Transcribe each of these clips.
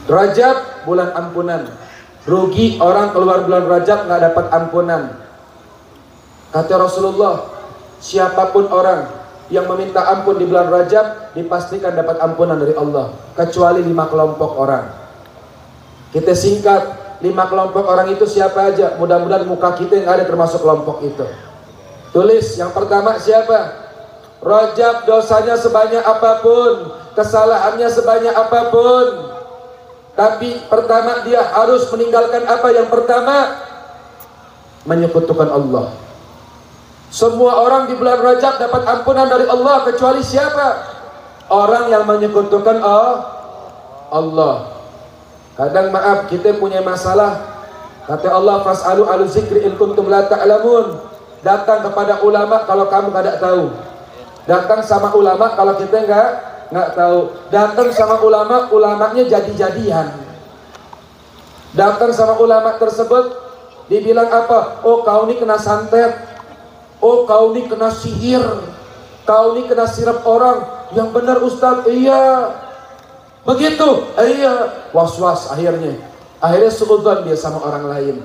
Rajab bulan ampunan. Rugi orang keluar bulan Rajab nggak dapat ampunan. Kata Rasulullah, siapapun orang yang meminta ampun di bulan Rajab dipastikan dapat ampunan dari Allah, kecuali 5 kelompok orang. Kita singkat, 5 kelompok orang itu siapa aja? Mudah-mudahan muka kita yang ada termasuk kelompok itu. Tulis, yang pertama siapa? Rajab dosanya sebanyak apapun, kesalahannya sebanyak apapun, tapi pertama dia harus meninggalkan apa? Yang pertama, menyekutukan Allah. Semua orang di bulan Rajab dapat ampunan dari Allah, kecuali siapa? Orang yang menyekutukan Allah. Kadang maaf, kita punya masalah. Kata Allah, fas'alu alu zikri in kuntum la ta'lamun. Datang kepada ulama kalau kamu tidak tahu. Datang sama ulama kalau kita nggak tahu. Datang sama ulama, ulamanya jadi-jadian. Datang sama ulama tersebut, dibilang apa? Oh, kau ini kena santet. Oh, kau ini kena sihir. Kau ini kena sirap orang. Yang benar Ustaz, iya. Begitu, iya. Was-was akhirnya. Akhirnya suudzon dia sama orang lain.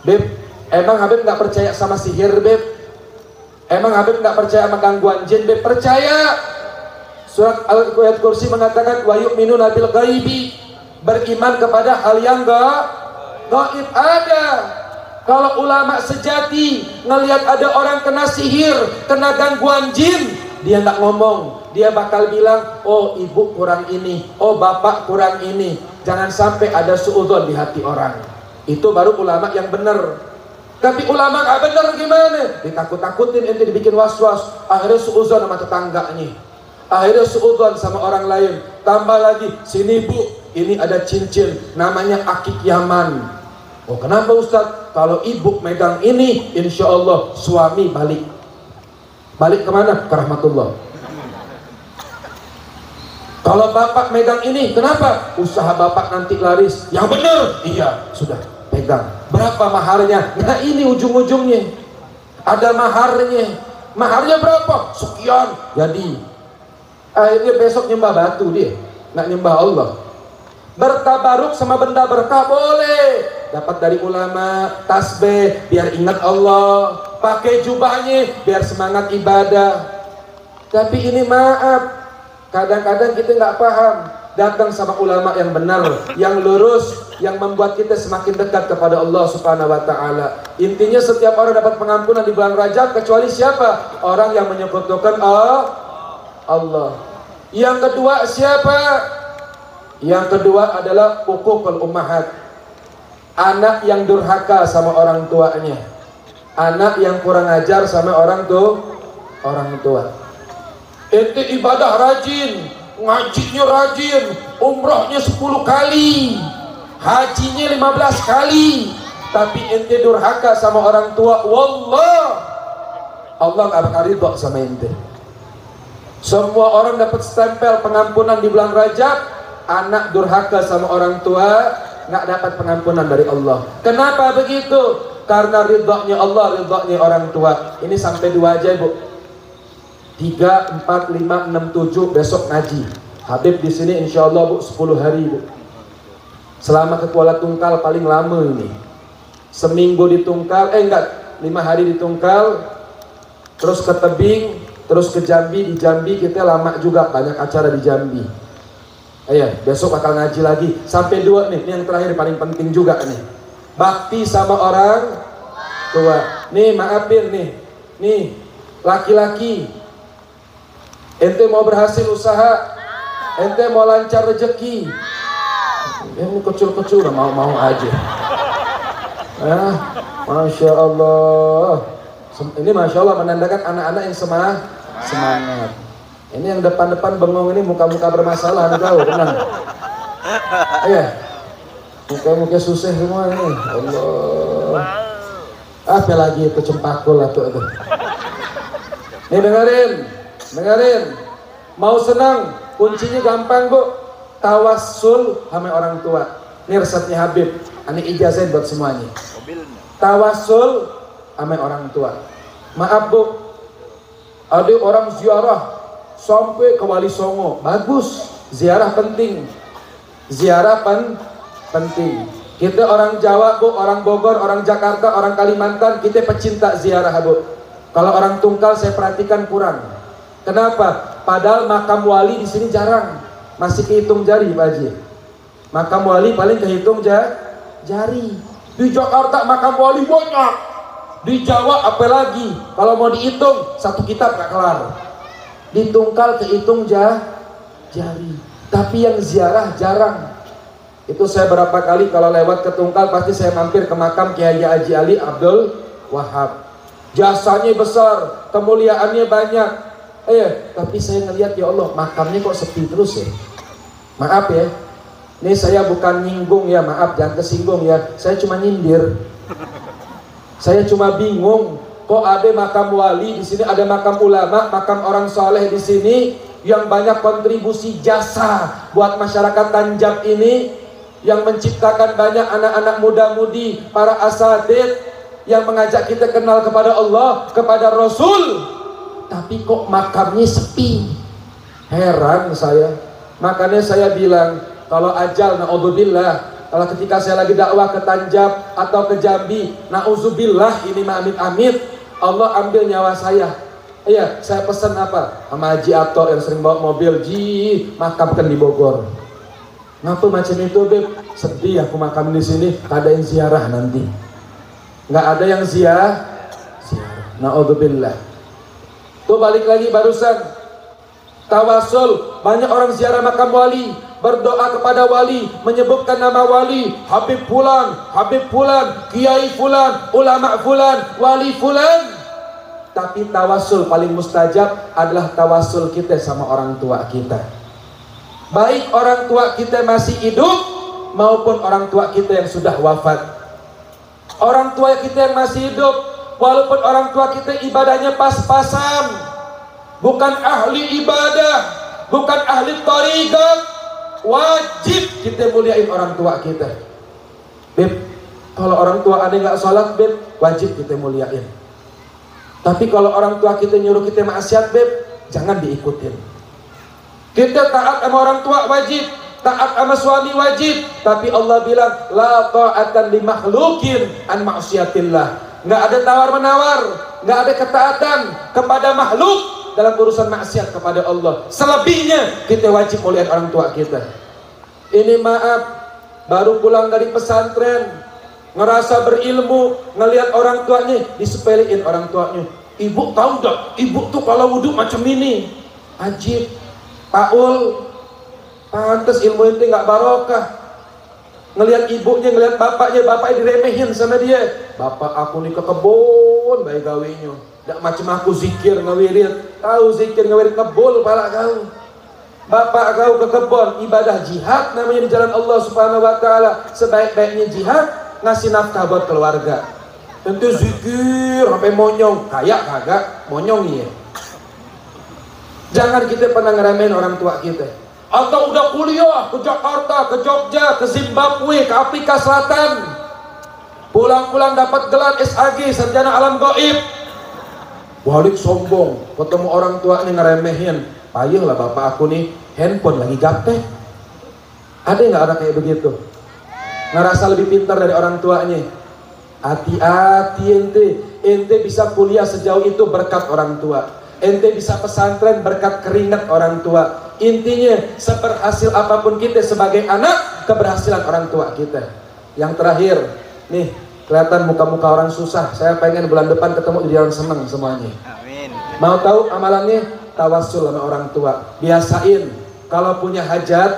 Beb, emang Habib nggak percaya sama sihir, Beb? Emang Habib nggak percaya sama gangguan jin, Beb? Percaya. Surat Al-Ayat Kursi mengatakan wa yu'minuna bil ghaibi, beriman kepada hal yang gaib. Ada. Kalau ulama sejati ngelihat ada orang kena sihir, kena gangguan jin, dia nggak ngomong, dia bakal bilang, oh ibu kurang ini, oh bapak kurang ini. Jangan sampai ada suudzon di hati orang. Itu baru ulama yang benar. Tapi ulama nggak benar gimana? Ditakut-takutin, ente dibikin was-was, akhirnya suudzon sama tetangganya, akhirnya suudzon sama orang lain. Tambah lagi, sini bu, ini ada cincin, namanya akik Yaman. Oh kenapa Ustaz? Kalau ibu megang ini, insya Allah suami balik. Balik kemana? Ke rahmatullah. Kalau bapak megang ini, kenapa? Usaha bapak nanti laris. Yang benar? Iya, sudah pegang. Berapa maharnya? Nah ini ujung-ujungnya. Ada maharnya. Maharnya berapa? Sekian. Jadi akhirnya besok nyembah batu dia, nggak nyembah Allah. Bertabaruk sama benda berkah boleh, dapat dari ulama, tasbih biar ingat Allah, pakai jubahnya biar semangat ibadah. Tapi ini maaf, kadang-kadang kita nggak paham. Datang sama ulama yang benar, yang lurus, yang membuat kita semakin dekat kepada Allah Subhanahu wa Ta'ala. Intinya setiap orang dapat pengampunan di bulan Rajab, kecuali siapa? Orang yang menyekutukan Allah. Yang kedua siapa? Yang kedua adalah uququl ummahat. Anak yang durhaka sama orang tuanya. Anak yang kurang ajar sama orang tua. Ente ibadah rajin, ngajinya rajin, umrohnya 10 kali, hajinya 15 kali, tapi ente durhaka sama orang tua, wallah Allah gak bakal ridho sama ente. Semua orang dapat stempel pengampunan di bulan Rajab. Anak durhaka sama orang tua nggak dapat pengampunan dari Allah. Kenapa begitu? Karena ridhonya Allah, ridhonya orang tua. Ini sampai 2 aja bu. 3, 4, 5, 6, 7 besok ngaji. Habib di sini insya Allah bu 10 hari bu. Selama ke Kuala Tungkal paling lama ini. Seminggu di Tungkal, 5 hari di Tungkal, terus ke Tebing, terus ke Jambi. Di Jambi kita lama juga, banyak acara di Jambi. Besok bakal ngaji lagi sampai 2 nih. Ini yang terakhir paling penting juga nih. Bakti sama orang tua. Nih maafin nih laki-laki. Ente mau berhasil usaha, ente mau lancar rezeki. Ini kecil-kecil udah mau aja. Masya Allah. Ini Masya Allah menandakan anak-anak yang semangat. Ini yang depan-depan bengong ini muka-muka bermasalah, anda tahu, tenang. Muka-muka susah semua ini. Allah. Apa lagi itu cempakul atau itu. Nih dengerin. Mau senang, kuncinya gampang bu. Tawassul sama orang tua. Ini resepnya Habib. Ini ijazah buat semuanya. Tawassul sama orang tua. Maaf bu, ada orang ziarah sampai ke Wali Songo, bagus, ziarah penting. Ziarah penting. Kita orang Jawa Bu, orang Bogor, orang Jakarta, orang Kalimantan, kita pecinta ziarah Bu. Kalau orang Tungkal saya perhatikan kurang. Kenapa? Padahal makam wali di sini jarang, masih kehitung jari Pak Haji. Makam wali paling kehitung jari. Di Jakarta makam wali banyak, di Jawa apalagi kalau mau dihitung satu kitab gak kelar. Di Tungkal kehitung jari, tapi yang ziarah jarang. Itu saya berapa kali kalau lewat ke Tungkal pasti saya mampir ke makam Kiai Haji Ali Abdul Wahab. Jasanya besar, kemuliaannya banyak. Tapi saya ngelihat ya Allah, makamnya kok sepi terus ya. Maaf ya, ini saya bukan nyinggung ya, maaf jangan kesinggung ya. Saya cuma nyindir. Saya cuma bingung, kok ada makam wali di sini, ada makam ulama, makam orang soleh di sini yang banyak kontribusi jasa buat masyarakat Tanjab ini, yang menciptakan banyak anak-anak muda-mudi, para asatidz yang mengajak kita kenal kepada Allah, kepada Rasul. Tapi kok makamnya sepi. Heran saya. Makanya saya bilang, kalau ajal, na'udzubillah, kalau ketika saya lagi dakwah ke Tanjab atau ke Jambi, na'udzubillah, ini amit-amit, Allah ambil nyawa saya. Saya pesan apa? Sama Haji Ato yang sering bawa mobil, makamkan di Bogor. Ngapa macam itu Beb? Sedih aku makam di sini, tak ada yang ziarah nanti. Nggak ada yang ziarah. Na'udzubillah. Tuh balik lagi barusan, tawasul. Banyak orang ziarah makam wali, berdoa kepada wali, menyebutkan nama wali, Habib Fulan, Kiai Fulan, ulama Fulan, wali Fulan. Tapi tawasul paling mustajab adalah tawasul kita sama orang tua kita. Baik orang tua kita masih hidup maupun orang tua kita yang sudah wafat. Orang tua kita yang masih hidup, walaupun orang tua kita ibadahnya pas-pasan, bukan ahli ibadah, bukan ahli thariqah, wajib kita muliain orang tua kita. Beb, kalau orang tua aneh nggak sholat Beb, wajib kita muliain. Tapi kalau orang tua kita nyuruh kita maksiat Beb, jangan diikutin. Kita taat sama orang tua wajib, taat sama suami wajib, tapi Allah bilang la ta'atan li makhlukin an ma'siyatillah. Nggak ada tawar-menawar, nggak ada ketaatan kepada makhluk dalam urusan maksiat kepada Allah. Selebihnya kita wajib muliain orang tua kita. Ini maaf, baru pulang dari pesantren, ngerasa berilmu, ngelihat orang tuanya, disepelein orang tuanya. Ibu tahu gak, ibu tuh kalau wudhu macam ini. Ajib, Paul, pantes ilmu ente nggak barokah. Ngelihat ibunya, ngelihat bapaknya diremehin sama dia. Bapak aku nih ke kebun, baik gawinya. Nggak macam aku zikir ngawirit, tahu zikir ngawirit kebul pala kau. Bapak kau ke kebun, ibadah jihad namanya di jalan Allah Subhanahu Wa Taala. Sebaik-baiknya jihad, ngasih nafkah buat keluarga. Tentu zikir sampai monyong, kayak kagak monyong ya. Jangan kita pernah ngeremehin orang tua kita. Atau udah kuliah ke Jakarta, ke Jogja, ke Zimbabwe, ke Afrika Selatan, pulang-pulang dapat gelar SAG, sarjana alam gaib. Balik sombong, ketemu orang tua ini ngeremehin. Payah lah bapak aku nih, handphone lagi gaptek. Ada nggak anak kayak begitu? Ngerasa lebih pintar dari orang tuanya. Hati-hati ente bisa kuliah sejauh itu berkat orang tua. Ente bisa pesantren berkat keringat orang tua. Intinya seberhasil apapun kita sebagai anak, keberhasilan orang tua kita. Yang terakhir, nih kelihatan muka-muka orang susah. Saya pengen bulan depan ketemu jadi orang seneng semuanya. Amin. Mau tahu amalannya? Tawassul sama orang tua. Biasain kalau punya hajat,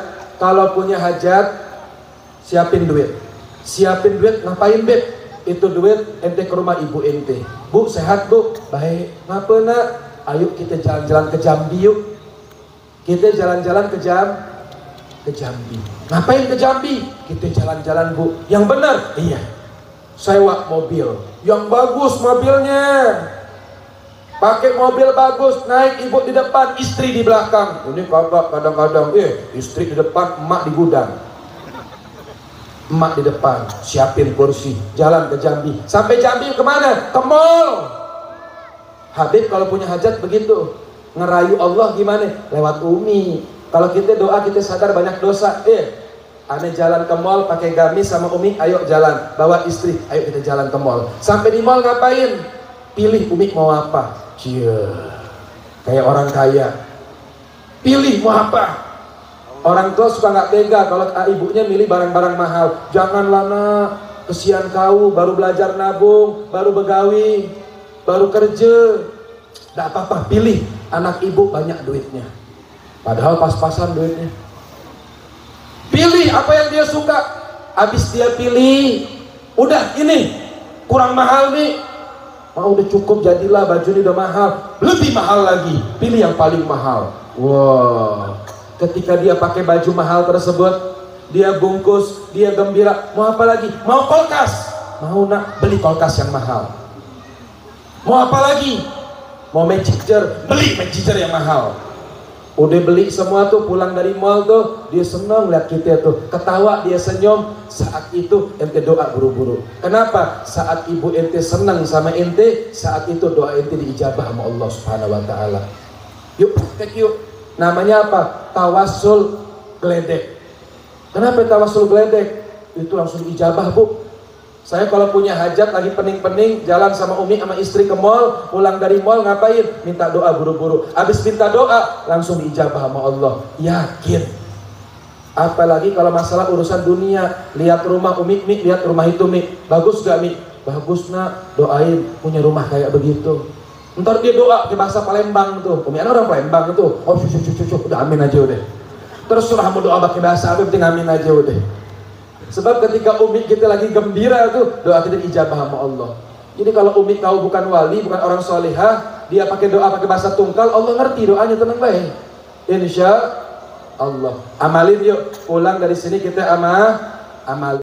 siapin duit. Siapin duit ngapain Beb? Itu duit ente ke rumah ibu ente. Bu sehat Bu? Baik. Ngapa nak? Ayo kita jalan-jalan ke Jambi yuk. Kita jalan-jalan ke Jambi. Ngapain ke Jambi? Kita jalan-jalan Bu. Yang benar? Iya. Sewa mobil. Yang bagus mobilnya. Pakai mobil bagus, naik ibu di depan, istri di belakang. Ini kagak kadang-kadang, istri di depan, emak di gudang. Emak di depan, siapin kursi, jalan ke Jambi. Sampai Jambi kemana? Ke mall. Habib kalau punya hajat begitu, ngerayu Allah gimana? Lewat Umi. Kalau kita doa kita sadar banyak dosa, Ane jalan ke mall pakai gamis sama Umi, ayo jalan. Bawa istri, ayo kita jalan ke mall. Sampai di mall ngapain? Pilih Umi mau apa. Cie, kayak orang kaya. Pilih mau apa. Orang tua suka nggak tega kalau ibunya milih barang-barang mahal. Janganlah nak, kesian kau baru belajar nabung, baru begawi, baru kerja. Nggak apa-apa, pilih. Anak ibu banyak duitnya, padahal pas-pasan duitnya. Pilih apa yang dia suka. Habis dia pilih, udah ini kurang mahal nih, udah cukup, jadilah baju ini udah mahal, lebih mahal lagi, pilih yang paling mahal. Wow, ketika dia pakai baju mahal tersebut, dia bungkus, dia gembira. Mau apa lagi? Mau kulkas. Mau nak, beli kulkas yang mahal. Mau apa lagi? Mau magic jar, beli magic jar yang mahal. Udah beli semua tuh, pulang dari mall tuh, dia senang lihat kita tuh, ketawa, dia senyum. Saat itu ente doa buru-buru. Kenapa? Saat ibu ente senang sama ente, saat itu doa ente diijabah sama Allah Subhanahu wa taala. Yuk, praktek yuk. Namanya apa? Tawasul geledek. Kenapa tawasul geledek? Itu langsung diijabah, Bu. Saya kalau punya hajat lagi pening-pening, jalan sama Umi sama istri ke mall, pulang dari mall ngapain? Minta doa buru-buru. Habis minta doa, langsung diijabah sama Allah. Yakin. Apalagi kalau masalah urusan dunia, lihat rumah Umi, lihat rumah itu Mi. Bagus gak Mi? Bagus nak, doain punya rumah kayak begitu. Ntar dia doa ke bahasa Palembang tuh. Umi anak orang Palembang tuh. Oh cucu, udah amin aja udah. Terserah mau doa pakai bahasa apa, penting amin aja udah. Sebab ketika Umi kita lagi gembira tuh, doa kita ijabah sama Allah. Jadi kalau Umi tahu bukan wali, bukan orang solehah, dia pakai doa pakai bahasa tungkal, Allah ngerti doanya, tenang baik. Insya Allah. Amalin yuk, pulang dari sini kita amalin.